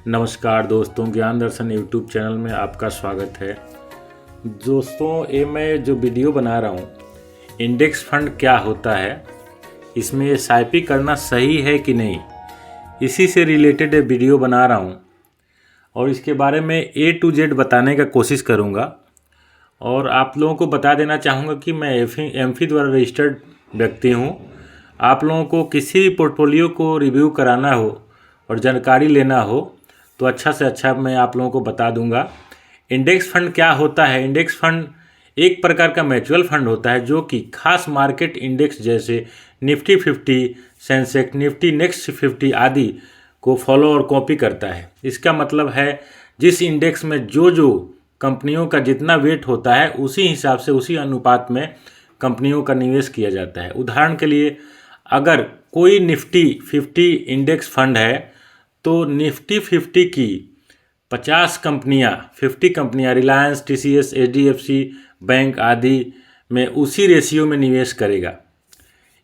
नमस्कार दोस्तों, ज्ञान दर्शन यूट्यूब चैनल में आपका स्वागत है। दोस्तों, ये मैं जो वीडियो बना रहा हूँ, इंडेक्स फंड क्या होता है, इसमें एसआईपी करना सही है कि नहीं, इसी से रिलेटेड ये वीडियो बना रहा हूँ और इसके बारे में ए टू जेड बताने का कोशिश करूँगा। और आप लोगों को बता देना चाहूँगा कि मैं एमफी द्वारा रजिस्टर्ड व्यक्ति हूँ। आप लोगों को किसी भी पोर्टफोलियो को रिव्यू कराना हो और जानकारी लेना हो तो अच्छा से अच्छा मैं आप लोगों को बता दूंगा। इंडेक्स फंड क्या होता है? इंडेक्स फंड एक प्रकार का म्यूचुअल फंड होता है जो कि खास मार्केट इंडेक्स जैसे निफ्टी 50, सेंसेक्स, निफ्टी नेक्स्ट 50 आदि को फॉलो और कॉपी करता है। इसका मतलब है जिस इंडेक्स में जो कंपनियों का जितना वेट होता है उसी हिसाब से, उसी अनुपात में कंपनियों का निवेश किया जाता है। उदाहरण के लिए, अगर कोई निफ्टी 50 इंडेक्स फंड है तो निफ्टी 50 की 50 कंपनियां रिलायंस, टीसीएस, एचडीएफसी बैंक आदि में उसी रेशियो में निवेश करेगा।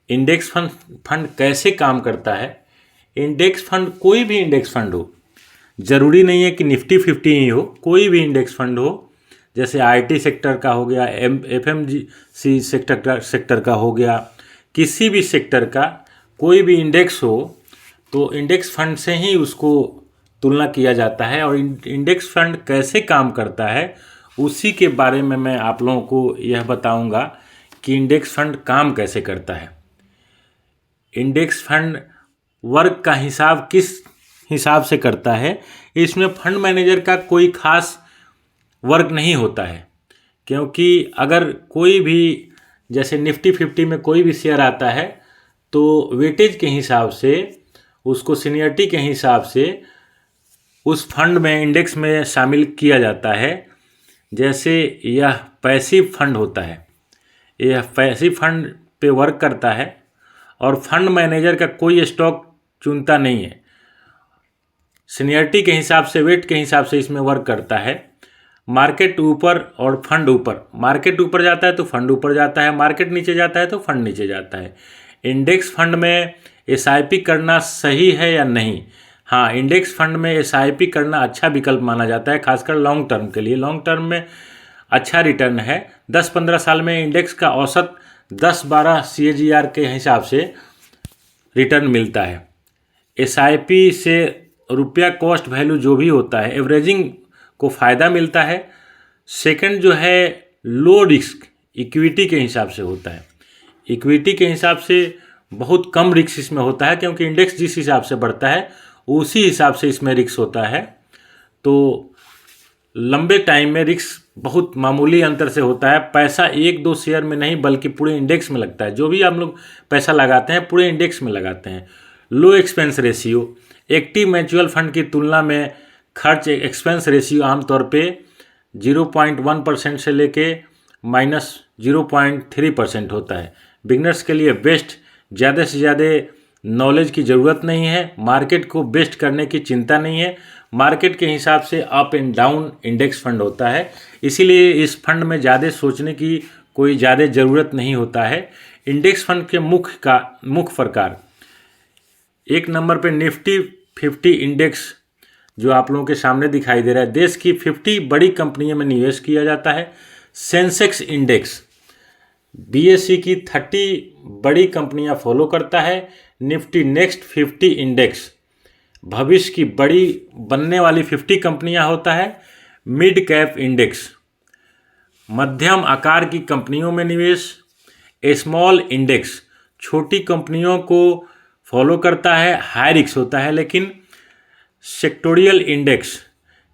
इंडेक्स फंड कैसे काम करता है? इंडेक्स फंड कोई भी इंडेक्स फंड हो, ज़रूरी नहीं है कि निफ्टी 50 ही हो, कोई भी इंडेक्स फंड हो, जैसे आईटी सेक्टर का हो गया, एफएमजीसी सेक्टर का हो गया, किसी भी सेक्टर का कोई भी इंडेक्स हो तो इंडेक्स फंड से ही उसको तुलना किया जाता है। और इंडेक्स फंड कैसे काम करता है उसी के बारे में मैं आप लोगों को यह बताऊंगा कि इंडेक्स फंड काम कैसे करता है। इंडेक्स फंड वर्क का हिसाब किस हिसाब से करता है, इसमें फंड मैनेजर का कोई खास वर्क नहीं होता है, क्योंकि अगर कोई भी जैसे निफ्टी 50 में कोई भी शेयर आता है तो वेटेज के हिसाब से, उसको सीनियरिटी के हिसाब से उस फंड में, इंडेक्स में शामिल किया जाता है। जैसे यह पैसिव फंड होता है, यह पैसिव फंड पे वर्क करता है और फंड मैनेजर का कोई स्टॉक चुनता नहीं है, सीनियरिटी के हिसाब से, वेट के हिसाब से इसमें वर्क करता है। मार्केट ऊपर और फंड ऊपर, मार्केट ऊपर जाता है तो फंड ऊपर जाता है, मार्केट नीचे जाता है तो फंड नीचे जाता है। इंडेक्स फंड में एसआईपी करना सही है या नहीं? हाँ, इंडेक्स फंड में एसआईपी करना अच्छा विकल्प माना जाता है, खासकर लॉन्ग टर्म के लिए। लॉन्ग टर्म में अच्छा रिटर्न है। 10-15 साल में इंडेक्स का औसत 10-12 CAGR के हिसाब से रिटर्न मिलता है। एसआईपी से रुपया कॉस्ट वैल्यू जो भी होता है, एवरेजिंग को फ़ायदा मिलता है। सेकंड जो है, लो रिस्क इक्विटी के हिसाब से होता है। इक्विटी के हिसाब से बहुत कम रिस्क इसमें होता है, क्योंकि इंडेक्स जिस हिसाब से बढ़ता है उसी हिसाब से इसमें रिस्क होता है। तो लंबे टाइम में रिस्क बहुत मामूली अंतर से होता है। पैसा 1-2 शेयर में नहीं बल्कि पूरे इंडेक्स में लगता है। जो भी आप लोग पैसा लगाते हैं पूरे इंडेक्स में लगाते हैं। Low expense ratio, active mutual fund की तुलना में खर्च एक्सपेंस रेशियो आमतौर पे 0.1% से लेके -0.3% होता है। बिगनर्स के लिए बेस्ट, ज़्यादा से ज़्यादा नॉलेज की ज़रूरत नहीं है, मार्केट को बेस्ट करने की चिंता नहीं है। मार्केट के हिसाब से up and down index fund होता है, इसीलिए इस फंड में ज़्यादा सोचने की कोई ज़्यादा ज़रूरत नहीं होता है। इंडेक्स फंड के मुख्य प्रकार, एक नंबर पे निफ्टी 50 इंडेक्स जो आप लोगों के सामने दिखाई दे रहा है, देश की 50 बड़ी कंपनियों में निवेश किया जाता है। सेंसेक्स इंडेक्स बीएसई की 30 बड़ी कंपनियां फॉलो करता है। निफ्टी नेक्स्ट 50 इंडेक्स भविष्य की बड़ी बनने वाली 50 कंपनियां होता है। मिड कैप इंडेक्स मध्यम आकार की कंपनियों में निवेश। स्मॉल इंडेक्स छोटी कंपनियों को फॉलो करता है, हाई रिस्क होता है। लेकिन सेक्टोरियल इंडेक्स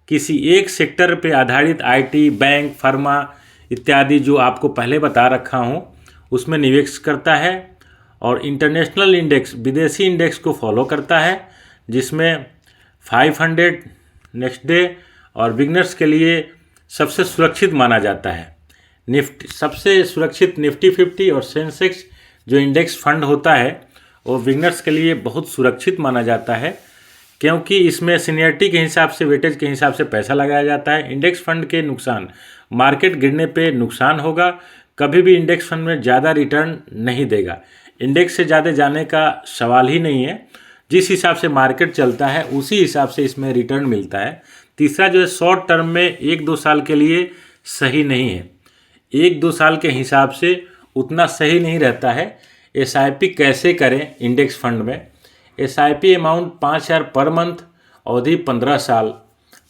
किसी एक सेक्टर पे आधारित आईटी, बैंक, फार्मा इत्यादि जो आपको पहले बता रखा हूँ उसमें निवेश करता है। और इंटरनेशनल इंडेक्स विदेशी इंडेक्स को फॉलो करता है, जिसमें 500, नेक्स्ट डे और बिगनर्स के लिए सबसे सुरक्षित माना जाता है। निफ्टी सबसे सुरक्षित निफ्टी 50 और सेंसेक्स जो इंडेक्स फंड होता है वो बिगनर्स के लिए बहुत सुरक्षित माना जाता है, क्योंकि इसमें सीनियरिटी के हिसाब से, वेटेज के हिसाब से पैसा लगाया जाता है। इंडेक्स फंड के नुकसान, मार्केट गिरने पे नुकसान होगा, कभी भी इंडेक्स फंड में ज़्यादा रिटर्न नहीं देगा। इंडेक्स से ज़्यादा जाने का सवाल ही नहीं है। जिस हिसाब से मार्केट चलता है उसी हिसाब से इसमें रिटर्न मिलता है। तीसरा जो है शॉर्ट टर्म में 1-2 साल के लिए सही नहीं है, 1-2 साल के हिसाब से उतना सही नहीं रहता है। SIP कैसे करें इंडेक्स फंड में? SIP अमाउंट 5,000 पर मंथ, अवधि 15 साल,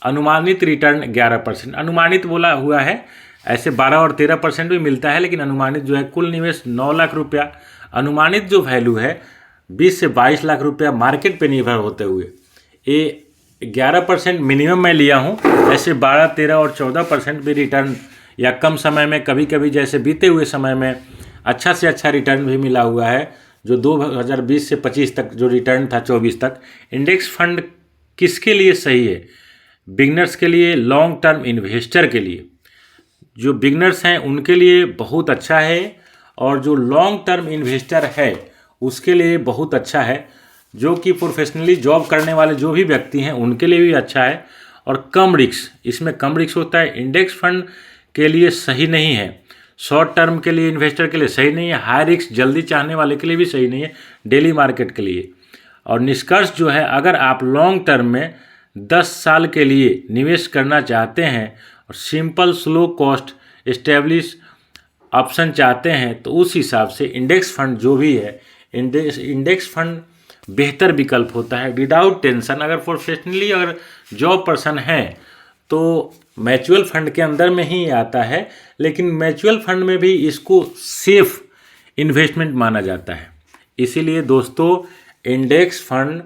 अनुमानित रिटर्न 11%। अनुमानित बोला हुआ है, ऐसे 12 और 13% भी मिलता है, लेकिन अनुमानित जो है कुल निवेश 9 लाख रुपया, अनुमानित जो वैल्यू है 20 से 22 लाख रुपया मार्केट पे निर्भर होते हुए ये 11% मिनिमम मैं लिया हूँ। ऐसे 12, 13 और 14% भी रिटर्न या कम समय में, कभी कभी जैसे बीते हुए समय में अच्छा से अच्छा रिटर्न भी मिला हुआ है, जो 2020 से 25 तक जो रिटर्न था 24 तक। इंडेक्स फंड किसके लिए सही है? बिगनर्स के लिए, लॉन्ग टर्म इन्वेस्टर के लिए। जो बिगनर्स हैं उनके लिए बहुत अच्छा है, और जो लॉन्ग टर्म इन्वेस्टर है उसके लिए बहुत अच्छा है। जो कि प्रोफेशनली जॉब करने वाले जो भी व्यक्ति हैं उनके लिए भी अच्छा है, और कम रिस्क, इसमें कम रिस्क होता है। इंडेक्स फंड के लिए सही नहीं है, शॉर्ट टर्म के लिए इन्वेस्टर के लिए सही नहीं है, हाई रिस्क जल्दी चाहने वाले के लिए भी सही नहीं है, डेली मार्केट के लिए। और निष्कर्ष जो है, अगर आप लॉन्ग टर्म में 10 साल के लिए निवेश करना चाहते हैं और simple slow cost establish option चाहते हैं, तो उस हिसाब से इंडेक्स फंड जो भी है, इंडेक्स फंड बेहतर विकल्प होता है विदाउट टेंशन। अगर प्रोफेशनली अगर जॉब पर्सन है तो म्यूचुअल फंड के अंदर में ही आता है, लेकिन म्यूचुअल फंड में भी इसको सेफ इन्वेस्टमेंट माना जाता है। इसीलिए दोस्तों, इंडेक्स फंड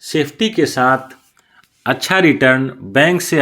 सेफ्टी के साथ अच्छा रिटर्न बैंक से